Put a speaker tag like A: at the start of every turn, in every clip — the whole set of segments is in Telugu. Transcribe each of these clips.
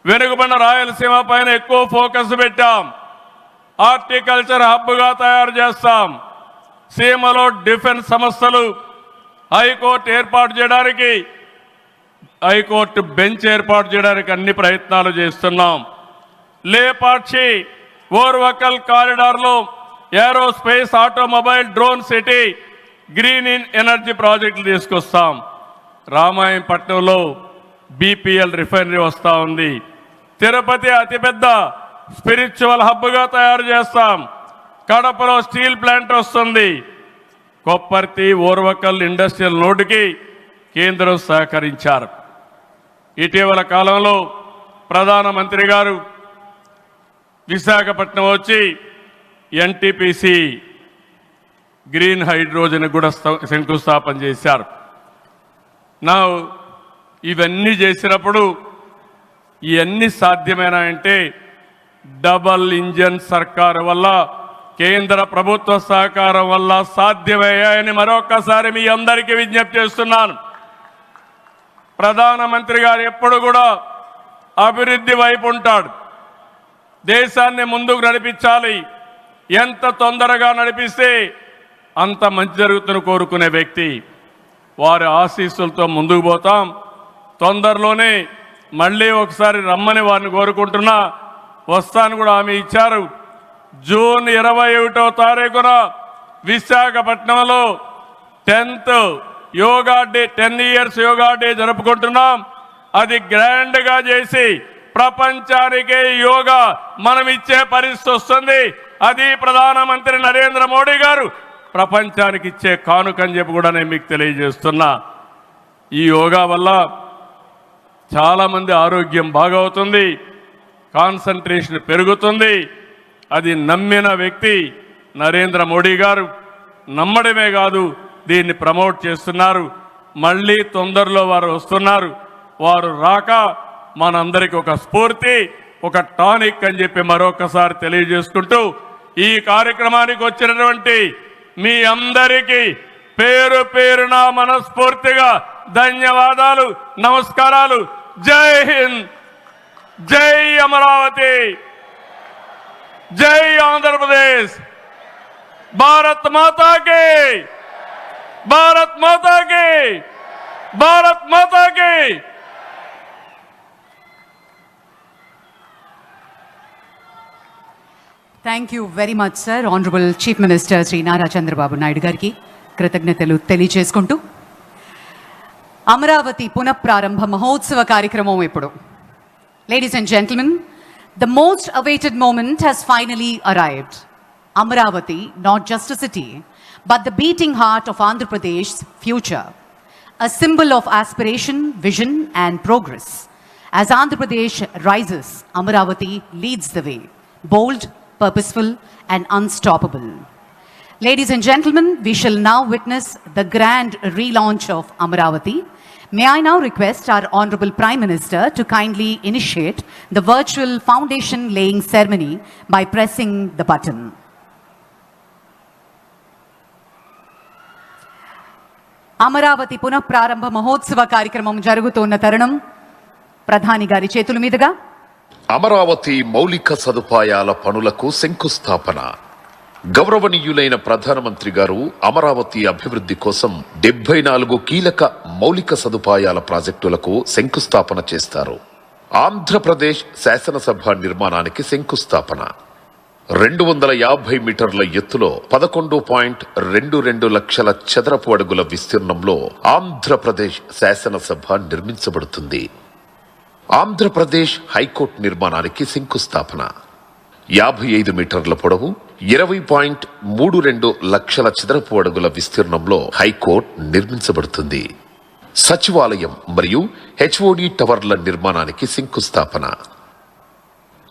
A: వెనుకబడిన రాయలసీమ పైన ఎక్కువ ఫోకస్ పెట్టాం. హార్టికల్చర్ హబ్గా తయారు చేస్తాం. సీమలో డిఫెన్స్ సంస్థలు హైకోర్టు ఏర్పాటు చేయడానికి, హైకోర్టు బెంచ్ ఏర్పాటు చేయడానికి అన్ని ప్రయత్నాలు చేస్తున్నాం. లేపాక్షి ఓర్వకల్ కారిడార్లో aerospace, automobile, drone city, green energy ప్రాజెక్టులు తీసుకొస్తాం. రామాయంపట్నంలో బీపీఎల్ రిఫైనరీ వస్తూ ఉంది. తిరుపతి అతిపెద్ద స్పిరిచువల్ హబ్గా తయారు చేస్తాం. కడపలో స్టీల్ ప్లాంట్ వస్తుంది. కొప్పర్తి ఓర్వకల్ ఇండస్ట్రియల్ నోడ్కి కేంద్రం సహకరించారు. ఇటీవల కాలంలో ప్రధానమంత్రి గారు విశాఖపట్నం వచ్చి ఎన్టీపీసీ గ్రీన్ హైడ్రోజన్ కూడా శంకుస్థాపన చేశారు. ఇవన్నీ చేసినప్పుడు ఇవన్నీ సాధ్యమేనా అంటే డబల్ ఇంజన్ సర్కారు వల్ల, కేంద్ర ప్రభుత్వ సహకారం వల్ల సాధ్యమయ్యాయని మరొక్కసారి మీ అందరికీ విజ్ఞప్తి చేస్తున్నాను. ప్రధానమంత్రి గారు ఎప్పుడు కూడా అభివృద్ధి వైపు ఉంటాడు. దేశాన్ని ముందుకు నడిపించాలి. ఎంత తొందరగా నడిపిస్తే అంత మంచి జరుగుతుందని కోరుకునే వ్యక్తి. వారి ఆశీస్సులతో ముందుకు పోతాం. తొందరలోనే మళ్ళీ ఒకసారి రమ్మని వారిని కోరుకుంటున్నా. వస్తాను కూడా హామీ ఇచ్చారు. జూన్ 21వ తారీఖున విశాఖపట్నంలో 10th yoga day, 10 years yoga day జరుపుకుంటున్నాం. అది గ్రాండ్గా చేసి ప్రపంచానికే యోగా మనం ఇచ్చే పరిస్థితి వస్తుంది. అది ప్రధానమంత్రి నరేంద్ర మోడీ గారు ప్రపంచానికి ఇచ్చే కానుకని చెప్పి కూడా నేను మీకు తెలియజేస్తున్నా. ఈ యోగా వల్ల చాలామంది ఆరోగ్యం బాగవుతుంది, కాన్సంట్రేషన్ పెరుగుతుంది. అది నమ్మిన వ్యక్తి నరేంద్ర మోడీ గారు. నమ్మడమే కాదు, దీన్ని ప్రమోట్ చేస్తున్నారు. మళ్ళీ తొందరలో వారు వస్తున్నారు. వారు రాక మనందరికీ ఒక స్ఫూర్తి, ఒక టానిక్ అని చెప్పి మరొకసారి తెలియజేసుకుంటూ ఈ కార్యక్రమానికి వచ్చినటువంటి మీ అందరికీ పేరు పేరున మనస్ఫూర్తిగా ధన్యవాదాలు, నమస్కారాలు. జై హింద్, జై అమరావతి, జై ఆంధ్రప్రదేశ్, భారత్ మాతా కి, భారత్ మాతా కి, భారత్ మాతా కి.
B: Thank you very much sir. Honourable chief minister Shri Nara Chandrababu Naidu గారికి కృతజ్ఞతలు తెలియజేసుకుంటూ అమరావతి పునఃప్రారంభ మహోత్సవ కార్యక్రమం ఇప్పుడు. Ladies and gentlemen, the most awaited moment has finally arrived. Amaravati, not just a city, but the beating heart of Andhra Pradesh's future. A symbol of aspiration, vision and progress. As Andhra Pradesh rises, Amaravati leads the way. Bold, purposeful and unstoppable. Ladies and gentlemen, we shall now witness the grand relaunch of Amaravati. May I now request our Honorable Prime Minister to kindly initiate the virtual foundation laying ceremony by pressing the button. Amaravati పునఃప్రారంభ మహోత్సవ కార్యక్రమం జరుగుతున్న తరుణం ప్రధాని గారి చేతుల మీదుగా
C: అమరావతి మౌలిక సదుపాయాల పనులకు శంకుస్థాపన. గౌరవనీయులైన ప్రధానమంత్రి గారు అమరావతి అభివృద్ధి కోసం 74 కీలక మౌలిక సదుపాయాల ప్రాజెక్టులకు శంకుస్థాపన చేస్తారు. ఆంధ్రప్రదేశ్ శాసనసభ నిర్మాణానికి శంకుస్థాపన. 250 మీటర్ల ఎత్తులో 11.22 లక్షల చదరపు అడుగుల విస్తీర్ణంలో ఆంధ్రప్రదేశ్ శాసనసభ నిర్మించబడుతుంది. ఆంధ్రప్రదేశ్ హైకోర్టు నిర్మాణానికి శంకుస్థాపన. 55 మీటర్ల పొడవు, 20.32 లక్షల చదరపు అడుగుల విస్తీర్ణంలో హైకోర్టు నిర్మించబడుతుంది. సచివాలయం మరియు హెచ్ఓడి టవర్ల నిర్మాణానికి శంకుస్థాపన.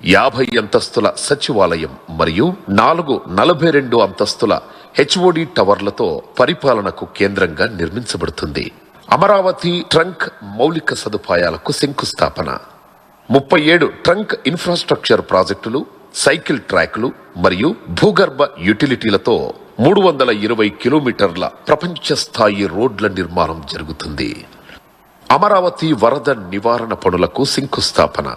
C: 50 అంతస్తుల సచివాలయం మరియు 42 అంతస్తుల హెచ్ఓడి టవర్లతో పరిపాలనకు కేంద్రంగా నిర్మించబడుతుంది. అమరావతి ట్రంక్ మౌలిక సదుపాయాలకు శంకుస్థాపన. 37 ట్రంక్ ఇన్ఫ్రాస్ట్రక్చర్ ప్రాజెక్టులు, సైకిల్ ట్రాక్లు మరియు భూగర్భ యుటిలిటీలతో 320 కిలోమీటర్ల ప్రపంచ స్థాయి రోడ్ల నిర్మాణం జరుగుతుంది. అమరావతి వరద నివారణ పనులకు శంకుస్థాపన.